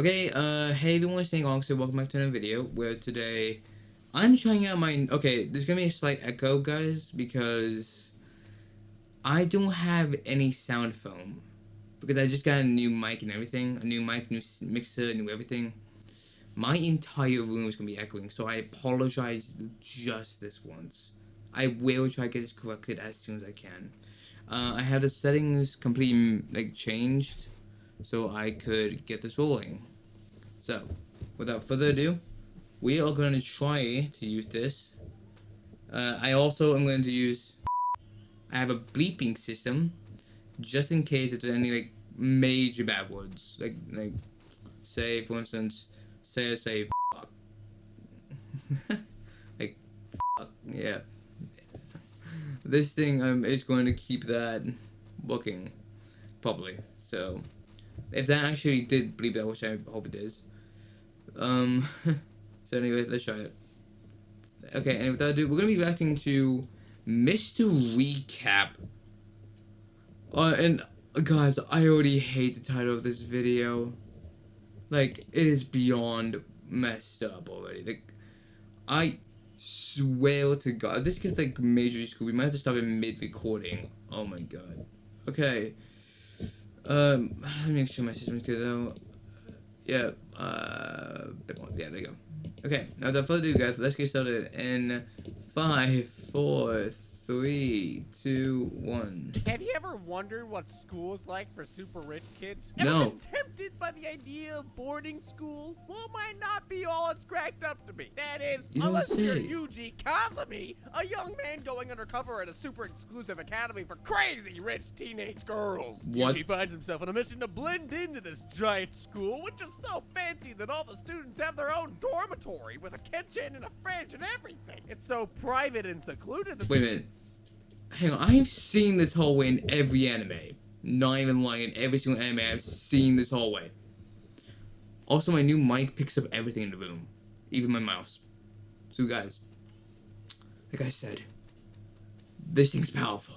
Okay, hey everyone, SnakeOnix here. Welcome back to another video where today I'm trying out my. Okay, there's gonna be a slight echo, guys, because I don't have any sound foam because I just got a new mic and everything, a new mic, new mixer, new everything. My entire room is gonna be echoing, so I apologize just this once. I will try to get this corrected as soon as I can. I have the settings completely changed, so I could get this rolling. So, without further ado, we are going to try to use this. I also am going to use. I have a bleeping system, just in case if there's any major bad words, say for instance, say fuck. like fuck, yeah. This thing is going to keep that working properly. So, if that actually did bleep that, which I hope it is. So anyways, let's try it. Okay, and without ado, we're gonna be reacting to Mr. Recap. And guys, I already hate the title of this video. Like, it is beyond messed up already. Like, I swear to God, this gets major school. We might have to stop in mid-recording. Oh my God. Okay. Let me make sure my system's good though. Yeah. Bit more. Yeah, there you go. Okay, now without further ado, guys, let's get started in 5, 4, 3, 2, 1. Have you ever wondered what school is like for super rich kids? No. Ever been tempted by the idea of boarding school? Well, it might not be all it's cracked up to be. That is, You don't unless you're say. Yuji Kazumi, a young man going undercover at a super exclusive academy for crazy rich teenage girls. What? Yuji finds himself on a mission to blend into this giant school, which is so fancy that all the students have their own dormitory with a kitchen and a fridge and everything. It's so private and secluded that— Wait a minute. Hang on, I've seen this hallway in every anime. Not even lying, in every single anime I've seen this hallway. Also, my new mic picks up everything in the room. Even my mouse. So guys, like I said, this thing's powerful.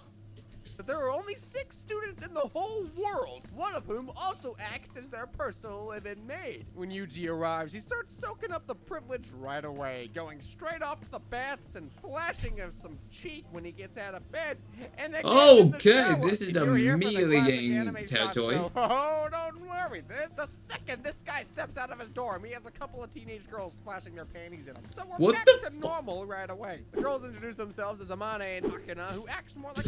there are only 6 students in the whole world, one of whom also acts as their personal live-in maid. When Yuji arrives, he starts soaking up the privilege right away, going straight off to the baths and flashing of some cheek when he gets out of bed. And again in the Okay, shower. this is If you're here for the immediately classic getting anime shots, territory. though, oh, don't worry. The second this guy steps out of his dorm, he has a couple of teenage girls flashing their panties at him. So we're What back the to normal right away. The girls introduce themselves as Amane and Akina, who acts more like—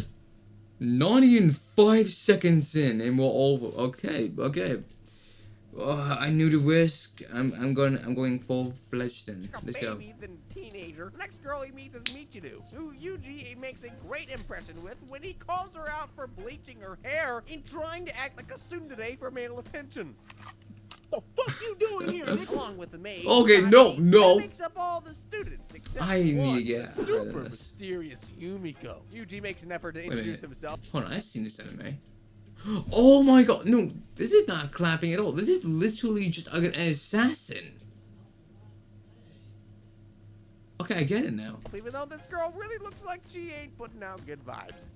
Not even 5 seconds in, and we're over. Okay. I knew the risk. I'm going full-fledged then. a Let's go. baby than teenager. The next girl he meets is Michiru, who Yuji makes a great impression with when he calls her out for bleaching her hair and trying to act like a student today for male attention. The fuck you doing here? Along with the maid. Okay, Saki, no. That makes up all the students except I need to one, get the out of super this. mysterious Yumiko. Yuji makes an effort to a introduce minute. himself. Hold on, I've seen this anime. Oh my God, no, this is not clapping at all. This is literally just an assassin. Okay, I get it now. Even though this girl really looks like she ain't putting out good vibes.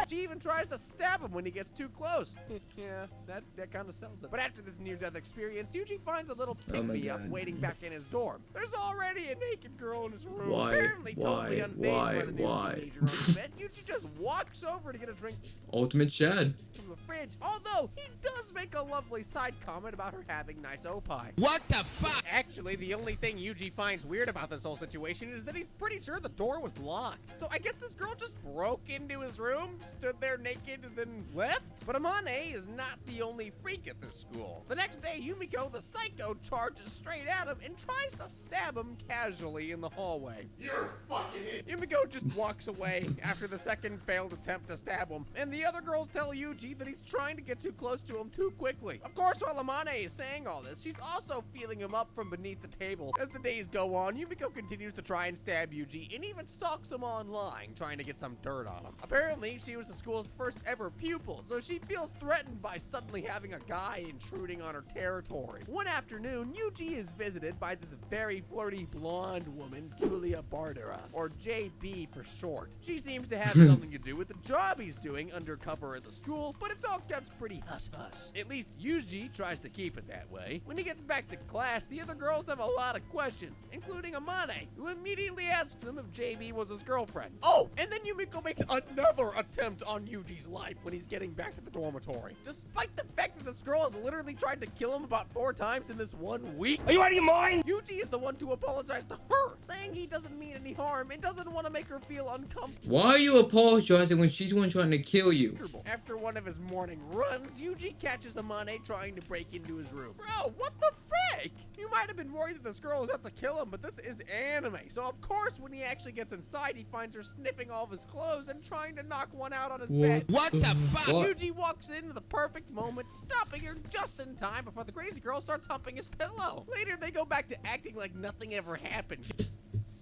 She even tries to stab him when he gets too close. Yeah, that kind of sells it. But after this near-death experience, Yuji finds a little Oh my pick-me-up God. waiting back in his dorm. There's already a naked girl in his room, Why? apparently totally unfazed by the new Why? teenager on the bed. Yuji just walks over to get a drink Ultimate Chad. from the fridge, although he does make a lovely side comment about her having nice opie. What the fuck? Actually, the only thing Yuji finds weird about this whole situation is that he's pretty sure the door was locked. So I guess this girl just broke into his room, stood there naked, and then left? But Amane is not the only freak at this school. The next day, Yumiko the psycho charges straight at him and tries to stab him casually in the hallway. You're fucking idiot. Yumiko just walks away after the second failed attempt to stab him, and the other girls tell Yuji that he's trying to get too close to him too quickly. Of course, while Amane is saying all this, she's also feeling him up from beneath the table. As the days go on, Yumiko continues continues to try and stab Yuji and even stalks him online, trying to get some dirt on him. Apparently, she was the school's first ever pupil, so she feels threatened by suddenly having a guy intruding on her territory. One afternoon, Yuji is visited by this very flirty blonde woman, Julia Bardera, or JB for short. She seems to have something to do with the job he's doing undercover at the school, but it's all kept pretty hush-hush. At least Yuji tries to keep it that way. When he gets back to class, the other girls have a lot of questions, including Amane, who immediately asks him if JB was his girlfriend. Oh, and then Yumiko makes another attempt on Yuji's life when he's getting back to the dormitory. Despite the fact that this girl has literally tried to kill him about 4 times in this 1 week. Are you out of your mind? Yuji is the one to apologize to her, saying he doesn't mean any harm and doesn't want to make her feel uncomfortable. Why are you apologizing when she's the one trying to kill you? After one of his morning runs, Yuji catches Amane trying to break into his room. Bro, what the frick? You might have been worried that this girl was out to kill him, but this is anime. So of course, when he actually gets inside, he finds her sniffing all of his clothes and trying to knock one out on his bed. What the fuck? Yuji walks in at the perfect moment, stopping her just in time before the crazy girl starts humping his pillow. Later, they go back to acting like nothing ever happened.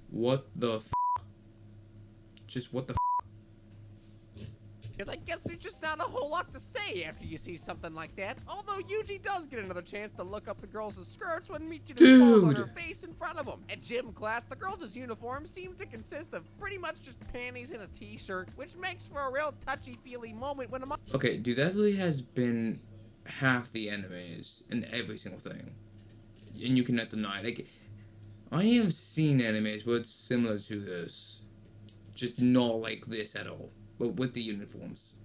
What the f? Just what the f? Because I guess there's just not a whole lot to say after you see something like that. Although Yuji does get another chance to look up the girls' skirts when Michiru falls on her face in front of him. At gym class, the girls' uniforms seem to consist of pretty much just panties and a t-shirt, which makes for a real touchy-feely moment when Okay, dude, that really has been half the animes in every single thing. And you cannot deny it. Like, I have seen animes where it's similar to this. Just not like this at all. But with the uniforms.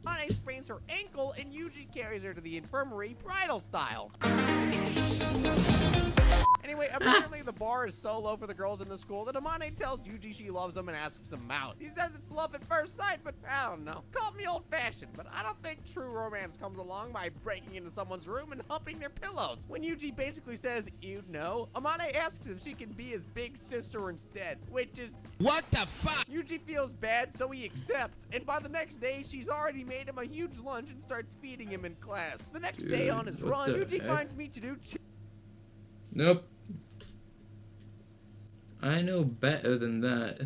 Amane sprains her ankle and Yuji carries her to the infirmary bridal style. Anyway, apparently the bar is so low for the girls in the school that Amane tells Yuji she loves him and asks him out. He says it's love at first sight, but I don't know. Call me old-fashioned, but I don't think true romance comes along by breaking into someone's room and humping their pillows. When Yuji basically says, you know, Amane asks if she can be his big sister instead, which is... What the fuck? Yuji feels bad, so he accepts, and by the next day, she's already made him a huge lunch and starts feeding him in class. The next day on his run, Yuji finds Michiru... Nope. I know better than that.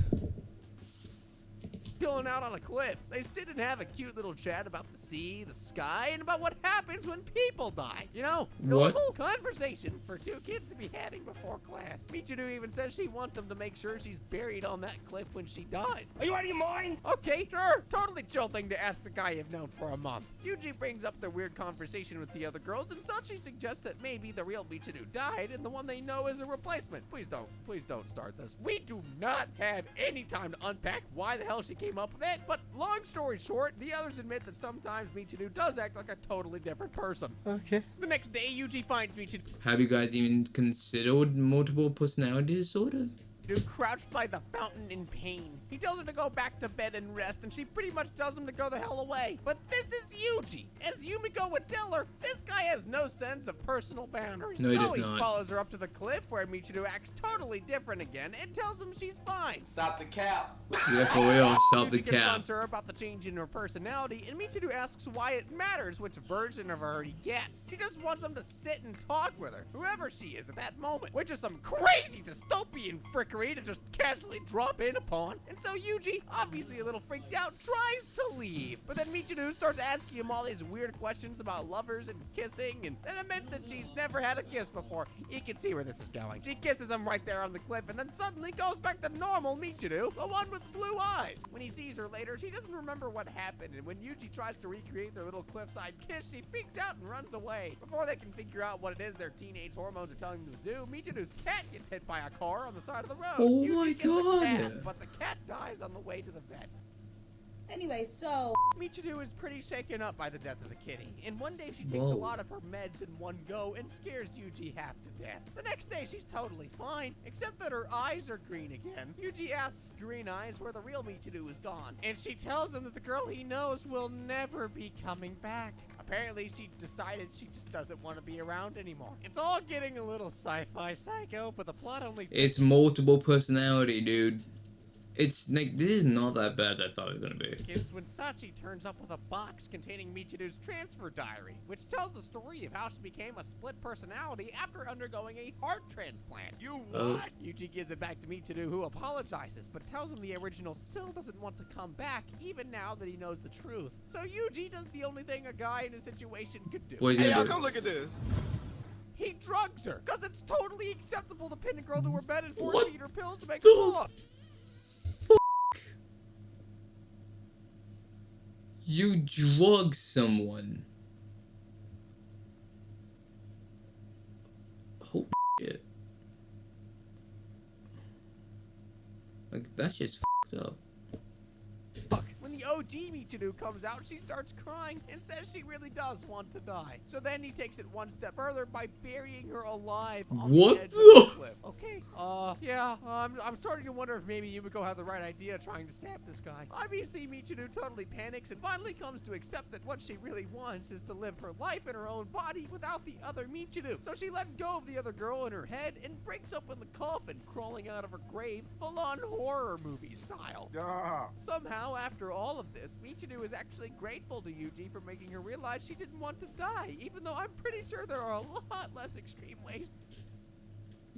Chilling out on a cliff. They sit and have a cute little chat about the sea, the sky, and about what happens when people die. You know, normal conversation for 2 kids to be having before class. Michiru even says she wants them to make sure she's buried on that cliff when she dies. Are you out of your mind? Okay, sure. Totally chill thing to ask the guy you've known for a month. Yuji brings up their weird conversation with the other girls, and Sachi suggests that maybe the real Michiru died and the one they know is a replacement. Please don't start this. We do not have any time to unpack why the hell she came up with it, but long story short, the others admit that sometimes Michiru does act like a totally different person. Okay. The next day, Yuji finds Michiru Have you guys even considered multiple personality disorder? crouched by the fountain in pain. He tells her to go back to bed and rest, and she pretty much tells him to go the hell away. But this is Yuji. As Yumiko would tell her, this guy has no sense of personal boundaries. No, he So does not. follows her up to the cliff where Michiru acts totally different again and tells him she's fine. Stop the cap. Yeah, for real. Stop the Yuji cap. confronts her about the change in her personality, and Michiru asks why it matters which version of her he gets. She just wants him to sit and talk with her, whoever she is at that moment, which is some crazy dystopian frickery to just casually drop in upon. And so Yuji, obviously a little freaked out, tries to leave. But then Michiru starts asking him all these weird questions about lovers and kissing, and then admits that she's never had a kiss before. You can see where this is going. She kisses him right there on the cliff, and then suddenly goes back to normal Michiru, the one with blue eyes. When he sees her later, she doesn't remember what happened, and when Yuji tries to recreate their little cliffside kiss, she freaks out and runs away. Before they can figure out what it is their teenage hormones are telling them to do, Michiru's cat gets hit by a car on the side of the road. Oh Yuji my gets a God. cat, but the cat dies on the way to the vet. Anyway, so Michiru is pretty shaken up by the death of the kitty, and one day she takes Whoa. a lot of her meds in one go and scares Yuji half to death. The next day she's totally fine, except that her eyes are green again. Yuji asks Green Eyes where the real Michiru is gone, and she tells him that the girl he knows will never be coming back. Apparently she decided she just doesn't want to be around anymore. It's all getting a little sci-fi psycho, but the plot only... It's multiple personality, dude. It's like this is not that bad. I thought it was gonna be. Begins when Sachi turns up with a box containing Michiru's transfer diary, which tells the story of how she became a split personality after undergoing a heart transplant. You what? Yuji gives it back to Michiru, who apologizes, but tells him the original still doesn't want to come back, even now that he knows the truth. So Yuji does the only thing a guy in a situation could do. What is he Hey, y'all gonna come do? look at this. He drugs her, because it's totally acceptable to pin a girl to her bed and force What feed her pills to make her the talk. You drug someone. Holy shit. Like, that shit's fucked up. When the OG Michiru comes out, she starts crying and says she really does want to die. So then he takes it one step further by burying her alive on What the edge the- of the cliff. Okay, I'm starting to wonder if maybe Yumiko had the right idea trying to stab this guy. Obviously, Michiru totally panics and finally comes to accept that what she really wants is to live her life in her own body without the other Michiru. So she lets go of the other girl in her head and breaks open the coffin, crawling out of her grave, full-on horror movie style. Ah. Somehow, after all of this, Michiru is actually grateful to Yuji for making her realize she didn't want to die, even though I'm pretty sure there are a lot less extreme ways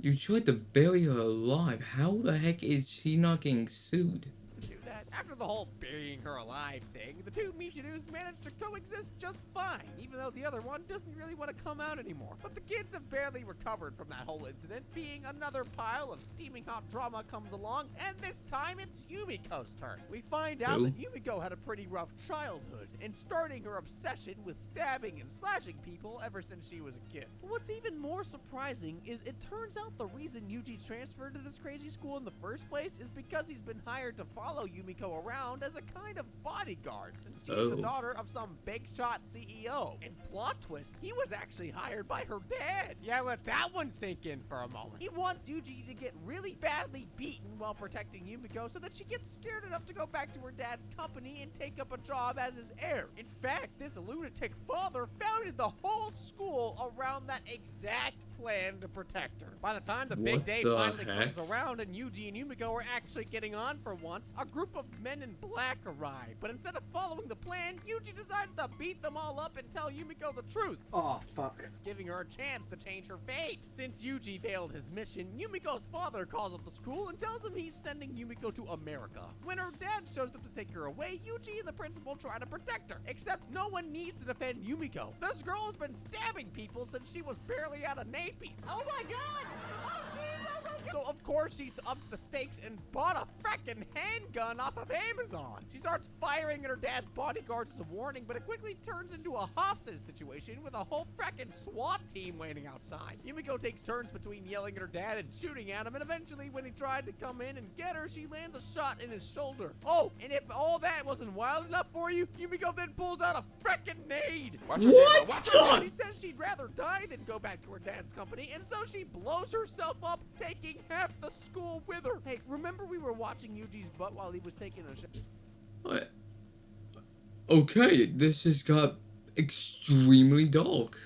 You tried to bury her alive. How the heck is she not getting sued? to do that. After the whole burying her alive thing, the two Michirus manage to coexist just fine, even though the other one doesn't really want to come out anymore. But the kids have barely recovered from that whole incident, being another pile of steaming hot drama comes along, and this time it's Yumiko's turn. We find out Who? that Yumiko had a pretty rough childhood, and starting her obsession with stabbing and slashing people ever since she was a kid. But what's even more surprising is it turns out the reason Yuji transferred to this crazy school in the first place is because he's been hired to follow Yumiko around as a kind of bodyguard, since she's the Oh. daughter of some big shot CEO. And plot twist, he was actually hired by her dad. Yeah, let that one sink in for a moment. He wants Yuji to get really badly beaten while protecting Yumiko so that she gets scared enough to go back to her dad's company and take up a job as his heir. In fact, this lunatic father founded the whole school around that exact plan to protect her. By the time the big What day the finally heck? comes around and Yuji and Yumiko are actually getting on for once, a group of men in black arrive. But instead of following the plan, Yuji decides to beat them all up and tell Yumiko the truth, Oh, fuck. giving her a chance to change her fate. Since Yuji failed his mission, Yumiko's father calls up the school and tells him he's sending Yumiko to America. When her dad shows up to take her away, Yuji and the principal try to protect her. Except no one needs to defend Yumiko. This girl has been stabbing people since she was barely out of nappies. Oh my god! Oh, geez, oh my god! So of course she's upped the stakes and bought a frackin' handgun off of Amazon. She starts firing at her dad's bodyguards as a warning, but it quickly turns into a hostage situation with a whole frackin' SWAT team waiting outside. Yumiko takes turns between yelling at her dad and shooting at him, and eventually when he tried to come in and get her, she lands a shot in his shoulder. Oh, and if all that wasn't wild enough for you, Yumiko then pulls out a frackin' nade. Watch your What? Watch your She says she'd rather die than go back to her dad's company, and so she blows herself up, taking half the school with her. Hey, remember we were watching Yuji's butt while he was taking a shit? What? Okay, this has got extremely dark.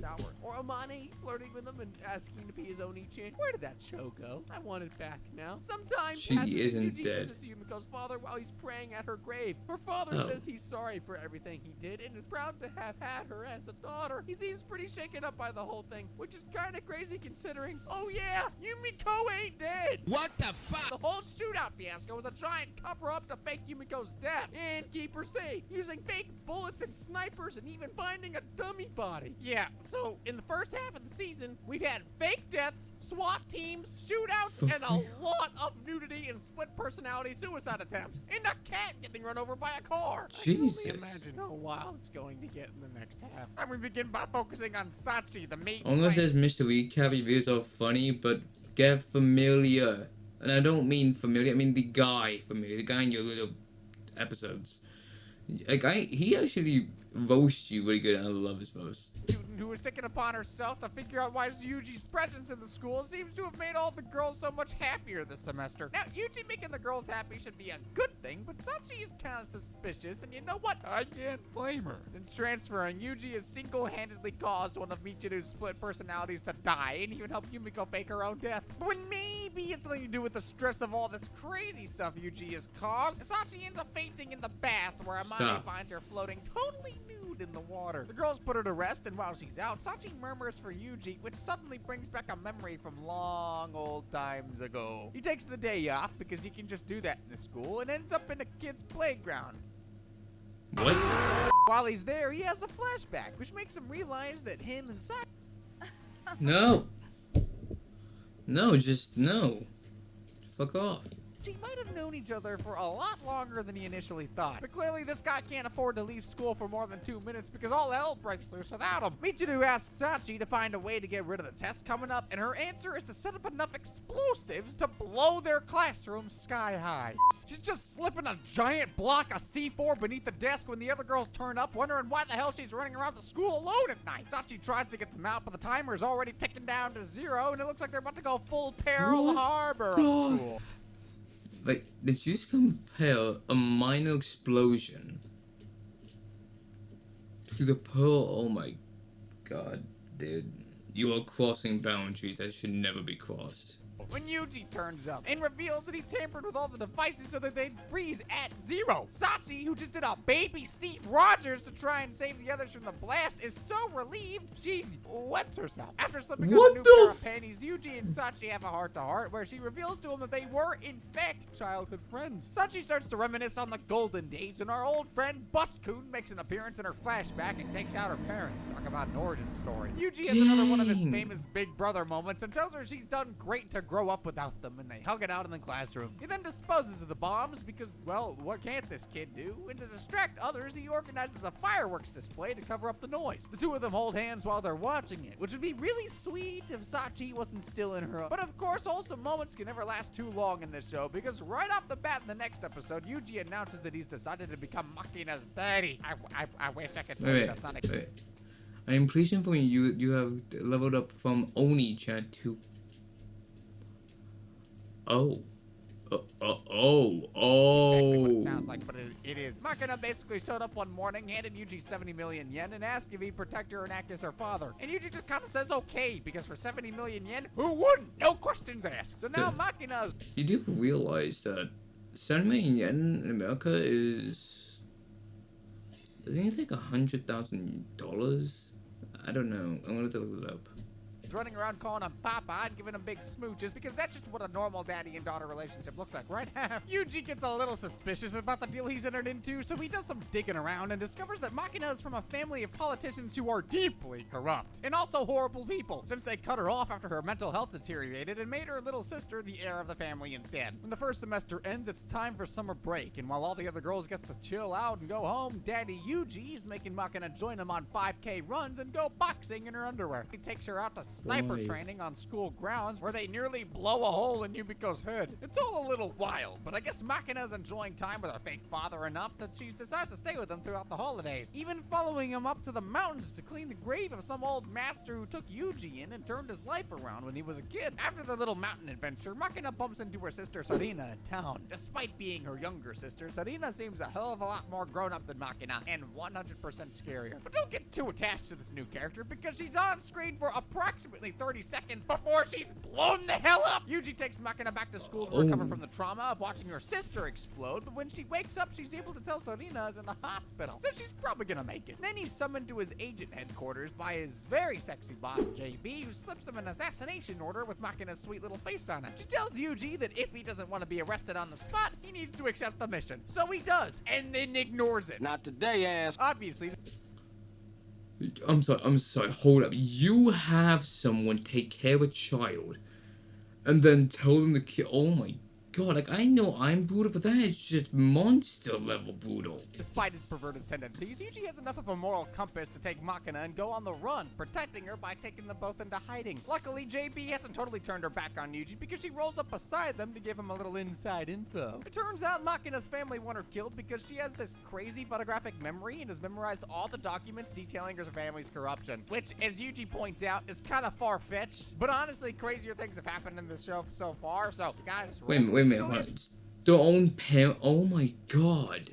Shower. Or Amane flirting with him and asking to be his own Ichan. Where did that show go? I want it back now. Sometimes She isn't Yuji dead. visits Yumiko's father while he's praying at her grave. Her father Oh. says he's sorry for everything he did and is proud to have had her as a daughter. He seems pretty shaken up by the whole thing, which is kind of crazy considering, oh yeah, Yumiko ain't dead. What the fuck? The whole shootout fiasco was a giant cover-up to fake Yumiko's death and keep her safe, using fake bullets and snipers and even finding a dummy body. Yeah, so in the first half of the season, we've had fake deaths, SWAT teams, shootouts, and a lot of nudity and split personality suicide attempts, and a cat getting run over by a car. Jesus. I can only imagine how wild it's going to get in the next half. And we begin by focusing on Sachi, the main Unless slash- as Mr. Recap reviews are funny, but get familiar. And I don't mean familiar, I mean the guy familiar, the guy in your little episodes. Like he actually roast you really good, and I love his roast. Student who has taken upon herself to figure out why Yuji's presence in the school seems to have made all the girls so much happier this semester. Now, Yuji making the girls happy should be a good thing, but Sachi is kind of suspicious, and you know what? I can't blame her. Since transferring, Yuji has single-handedly caused one of Michiru's split personalities to die, and even helped Yumiko fake her own death. But when maybe it's something to do with the stress of all this crazy stuff Yuji has caused, Sachi ends up fainting in the bath, where Amane finds her floating totally nude in the water. The girls put her to rest, and while she's out, Sachi murmurs for Yuji, which suddenly brings back a memory from long old times ago. He takes the day off because he can just do that in the school and ends up in a kid's playground. What? While he's there, he has a flashback, which makes him realize that him and Sachi No. No, just no. Fuck off. might have known each other for a lot longer than he initially thought. But clearly this guy can't afford to leave school for more than 2 minutes because all hell breaks loose without him. Michiru asks Sachi to find a way to get rid of the test coming up, and her answer is to set up enough explosives to blow their classroom sky high. She's just slipping a giant block of C4 beneath the desk when the other girls turn up, wondering why the hell she's running around the school alone at night. Sachi tries to get them out, but the timer is already ticking down to 0, and it looks like they're about to go full Pearl Harbor on school. Like, did you just compare a minor explosion to the Pearl? Oh my god, dude. You are crossing boundaries that should never be crossed. When Yuji turns up and reveals that he tampered with all the devices so that they'd freeze at 0. Sachi, who just did a baby Steve Rogers to try and save the others from the blast, is so relieved she wets herself. After slipping on a new pair of panties, Yuji and Sachi have a heart-to-heart where she reveals to him that they were, in fact, childhood friends. Sachi starts to reminisce on the golden days when our old friend Bust-kun makes an appearance in her flashback and takes out her parents. Talk about an origin story. Yuji has another one of his famous big brother moments and tells her she's done great to grow up without them, and they hug it out in the classroom. He then disposes of the bombs because, well, what can't this kid do? And to distract others, he organizes a fireworks display to cover up the noise. The two of them hold hands while they're watching it, which would be really sweet if Sachi wasn't still in her. But of course, wholesome moments can never last too long in this show, because right off the bat in the next episode, Yuji announces that he's decided to become Makina's daddy. I wish I could tell you that's not a... I am pleased to inform you you have leveled up from Oni-chan to... Oh. Exactly what it sounds like, but it is. Makina basically showed up one morning, handed Yuji 70 million yen, and asked if he'd protect her and act as her father. And Yuji just kind of says okay, because for 70 million yen, who wouldn't? No questions asked. So now Makina's... You do realize that 70 million yen in America is... I think it's like $100,000? I don't know. I'm gonna have to look it up. running around calling him Papa and giving him big smooches because that's just what a normal daddy and daughter relationship looks like, right? Yuji gets a little suspicious about the deal he's entered into, so he does some digging around and discovers that Makina is from a family of politicians who are deeply corrupt and also horrible people, since they cut her off after her mental health deteriorated and made her little sister the heir of the family instead. When the first semester ends, it's time for summer break, and while all the other girls get to chill out and go home, Daddy Yuji is making Makina join him on 5K runs and go boxing in her underwear. He takes her out to sniper training on school grounds where they nearly blow a hole in Yumiko's head. It's all a little wild, but I guess Makina's enjoying time with her fake father enough that she decides to stay with him throughout the holidays, even following him up to the mountains to clean the grave of some old master who took Yuji in and turned his life around when he was a kid. After their little mountain adventure, Makina bumps into her sister Sarina in town. Despite being her younger sister, Sarina seems a hell of a lot more grown up than Makina and 100% scarier. But don't get too attached to this new character because she's on screen for approximately 30 seconds before she's blown the hell up. Yuji takes Makina back to school to recover from the trauma of watching her sister explode, but when she wakes up, she's able to tell Sarina is in the hospital, so she's probably gonna make it. Then he's summoned to his agent headquarters by his very sexy boss, JB, who slips him an assassination order with Makina's sweet little face on it. She tells Yuji that if he doesn't want to be arrested on the spot, he needs to accept the mission. So he does, and then ignores it. Not today, ass. Obviously. I'm sorry, hold up. You have someone take care of a child and then tell them to kill. Oh my god, like, I know I'm brutal, but that is just monster level brutal. Despite his perverted tendencies, Yuji has enough of a moral compass to take Machina and go on the run, protecting her by taking them both into hiding. Luckily, JB hasn't totally turned her back on Yuji because she rolls up beside them to give him a little inside info. It turns out Machina's family want her killed because she has this crazy photographic memory and has memorized all the documents detailing her family's corruption, which, as Yuji points out, is kind of far-fetched, but honestly, crazier things have happened in this show so far, so guys, Wait a minute, hold on. Their own parent. Oh my god.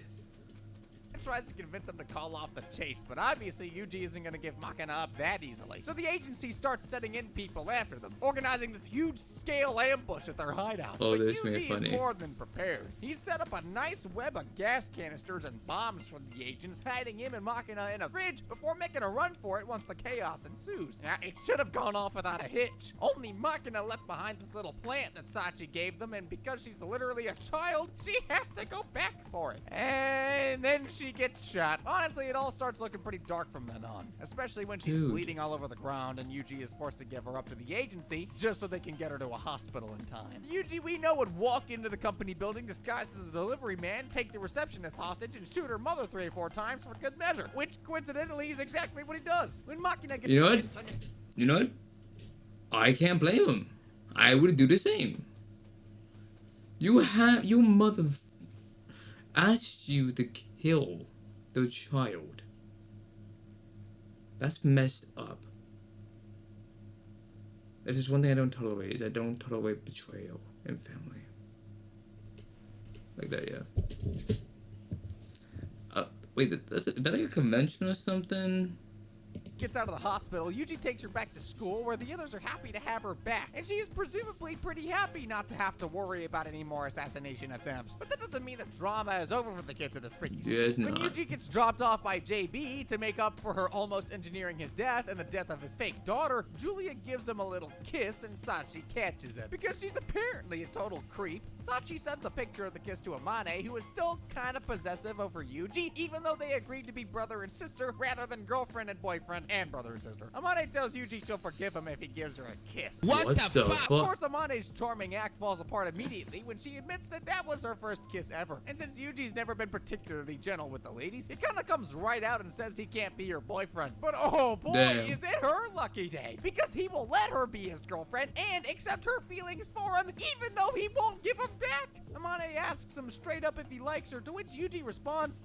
tries to convince him to call off the chase, but obviously Yuji isn't going to give Machina up that easily. So the agency starts setting in people after them, organizing this huge-scale ambush at their hideout. Oh, but this made Yuji funny. is more than prepared. He's set up a nice web of gas canisters and bombs for the agents, hiding him and Machina in a fridge before making a run for it once the chaos ensues. Now, it should have gone off without a hitch. Only Machina left behind this little plant that Sachi gave them, and because she's literally a child, she has to go back for it. And then she gets shot. Honestly, it all starts looking pretty dark from then on, especially when she's bleeding all over the ground and Yuji is forced to give her up to the agency just so they can get her to a hospital in time. Yuji, we know, would walk into the company building disguised as a delivery man, take the receptionist hostage, and shoot her mother 3 or 4 times for good measure, which coincidentally is exactly what he does. When Machina gets You know what? I can't blame him. I would do the same. Your mother asked you to kill the child. That's messed up. That is one thing I don't tolerate, is I don't tolerate betrayal in family. Like that, yeah. Wait, is that like a convention or something? Gets out of the hospital, Yuji takes her back to school where the others are happy to have her back. And she is presumably pretty happy not to have to worry about any more assassination attempts. But that doesn't mean that drama is over for the kids of this freaky school. Yes, When not. Yuji gets dropped off by JB to make up for her almost engineering his death and the death of his fake daughter, Julia gives him a little kiss and Sachi catches it. Because she's apparently a total creep, Sachi sends a picture of the kiss to Amane, who is still kind of possessive over Yuji, even though they agreed to be brother and sister rather than girlfriend and boyfriend and brother and sister. Amane tells Yuji she'll forgive him if he gives her a kiss. What the fuck? Of course, Amane's charming act falls apart immediately when she admits that that was her first kiss ever. And since Yuji's never been particularly gentle with the ladies, he kind of comes right out and says he can't be her boyfriend. But oh boy, Damn. is it her lucky day, because he will let her be his girlfriend and accept her feelings for him, even though he won't give them back. Amane asks him straight up if he likes her, to which Yuji responds,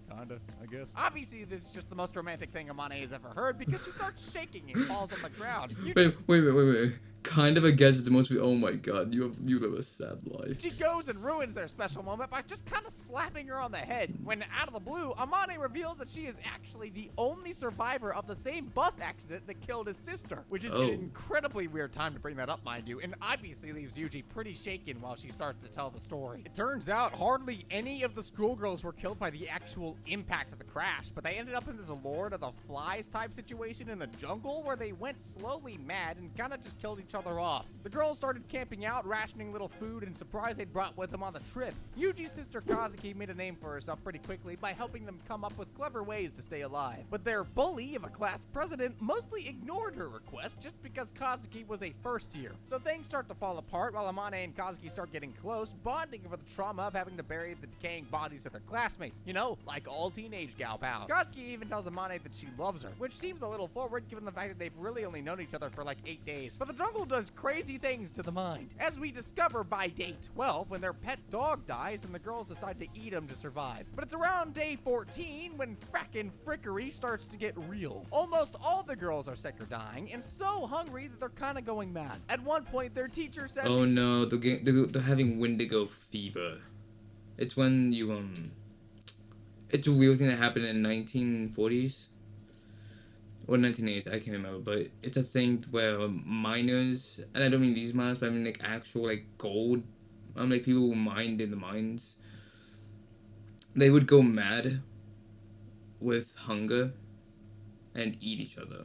kinda, I guess. Obviously, this is just the most romantic thing Amane has ever heard, because she starts shaking and falls on the ground. Wait. Kind of against the most. Oh my god, you live a sad life. She goes and ruins their special moment by just kind of slapping her on the head. When out of the blue, Amane reveals that she is actually the only survivor of the same bus accident that killed his sister, which is an incredibly weird time to bring that up, mind you, and obviously leaves Yuji pretty shaken while she starts to tell the story. It turns out hardly any of the schoolgirls were killed by the actual impact of the crash, but they ended up in this Lord of the Flies type situation in the jungle where they went slowly mad and kind of just killed each other off. The girls started camping out, rationing little food and supplies they'd brought with them on the trip. Yuji's sister Kazuki made a name for herself pretty quickly by helping them come up with clever ways to stay alive. But their bully of a class president mostly ignored her request just because Kazuki was a first year. So things start to fall apart while Amane and Kazuki start getting close, bonding over the trauma of having to bury the decaying bodies of their classmates. You know, like all teenage gal pals. Kazuki even tells Amane that she loves her, which seems a little forward given the fact that they've really only known each other for like 8 days. But the jungle does crazy things to the mind, as we discover by day 12 when their pet dog dies and the girls decide to eat him to survive. But it's around day 14 when frackin' frickery starts to get real. Almost all the girls are sick or dying, and so hungry that they're kind of going mad. At one point, their teacher says, Oh no, they're having Wendigo fever. It's when you it's a real thing that happened in 1940s. Or 1980s, I can't remember, but it's a thing where miners, and I don't mean these miners, but I mean like actual like gold, like people who mined in the mines, they would go mad with hunger and eat each other.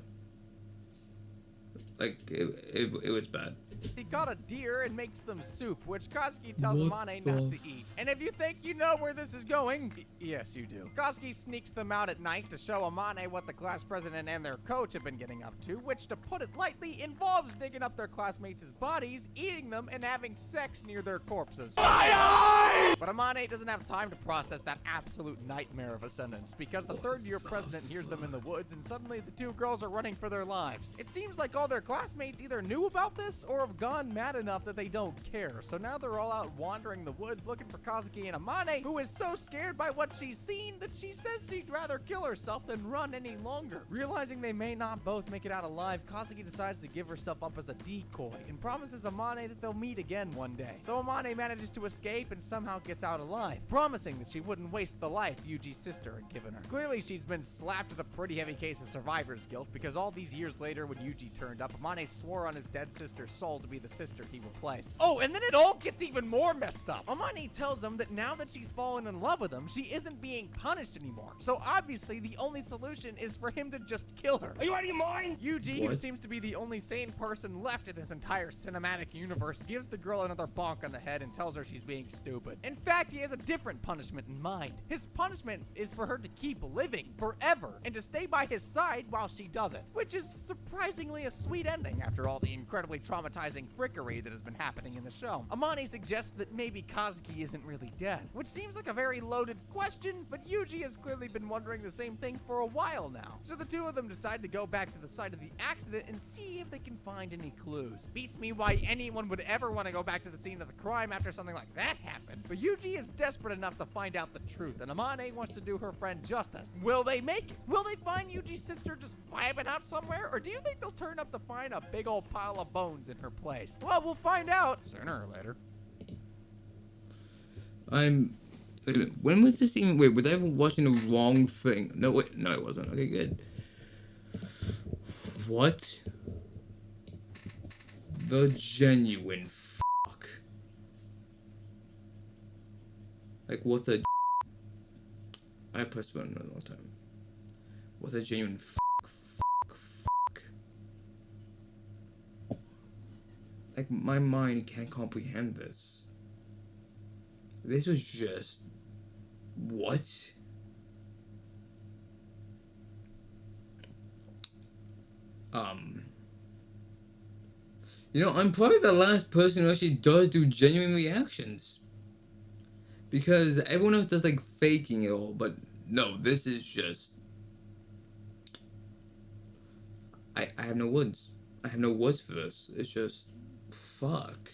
Like, it was bad. He caught a deer and makes them soup, which Koski tells What Amane the not to eat. And if you think you know where this is going, yes, you do. Koski sneaks them out at night to show Amane what the class president and their coach have been getting up to, which, to put it lightly, involves digging up their classmates' bodies, eating them, and having sex near their corpses. But Amane doesn't have time to process that absolute nightmare of a sentence, because the third-year president hears them in the woods, and suddenly the two girls are running for their lives. It seems like all their classmates either knew about this or have gone mad enough that they don't care. So now they're all out wandering the woods looking for Kazuki and Amane, who is so scared by what she's seen that she says she'd rather kill herself than run any longer. Realizing they may not both make it out alive, Kazuki decides to give herself up as a decoy and promises Amane that they'll meet again one day. So Amane manages to escape and somehow gets out alive, promising that she wouldn't waste the life Yuji's sister had given her. Clearly, she's been slapped with a pretty heavy case of survivor's guilt, because all these years later when Yuji turned up, Amane swore on his dead sister's soul to be the sister he replaced. Oh, and then it all gets even more messed up. Amane tells him that now that she's fallen in love with him, she isn't being punished anymore. So obviously the only solution is for him to just kill her. Are you out of your mind? Yuji, who What? seems to be the only sane person left in this entire cinematic universe, gives the girl another bonk on the head and tells her she's being stupid. In fact, he has a different punishment in mind. His punishment is for her to keep living forever and to stay by his side while she does it, which is surprisingly a sweet ending after all the incredibly traumatizing frickery that has been happening in the show. Amane suggests that maybe Kazuki isn't really dead, which seems like a very loaded question, but Yuji has clearly been wondering the same thing for a while now. So the two of them decide to go back to the site of the accident and see if they can find any clues. Beats me why anyone would ever want to go back to the scene of the crime after something like that happened. But Yuji is desperate enough to find out the truth, and Amane wants to do her friend justice. Will they make it? Will they find Yuji's sister just vibing out somewhere, or do you think they'll turn up to find a big old pile of bones in her place? Well, we'll find out sooner or later. Wait a minute, when was this even? Wait, was I even watching the wrong thing? No, wait, no, it wasn't. Okay, good. What? The genuine fuck. Like, what the? I pressed button a long time. What a genuine fuck. Like, my mind can't comprehend this. This was just... What? You know, I'm probably the last person who actually does do genuine reactions. Because everyone else does, like, faking it all, but no, this is just... I have no words. I have no words for this. It's just... Fuck.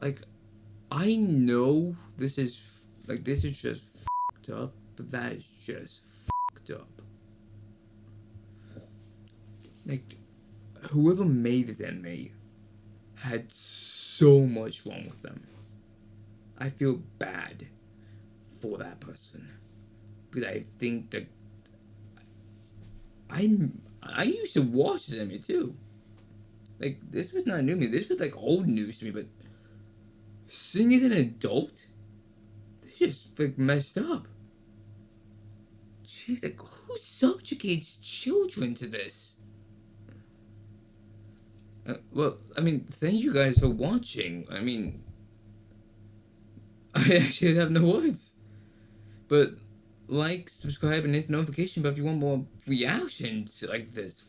Like, I know this is... Like, this is just fucked up, but that is just fucked up. Like, whoever made this anime had so much wrong with them. I feel bad for that person. Because I think that... I used to watch this anime too. Like, this was not new to me. This was, like, old news to me, but... Seeing it as an adult? This just, like, messed up. Jeez, like, who subjugates children to this? Well, I mean, thank you guys for watching. I mean... I actually have no words. But, like, subscribe, and hit the notification bell if you want more reactions like this.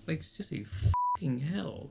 Like, seriously, fucking hell.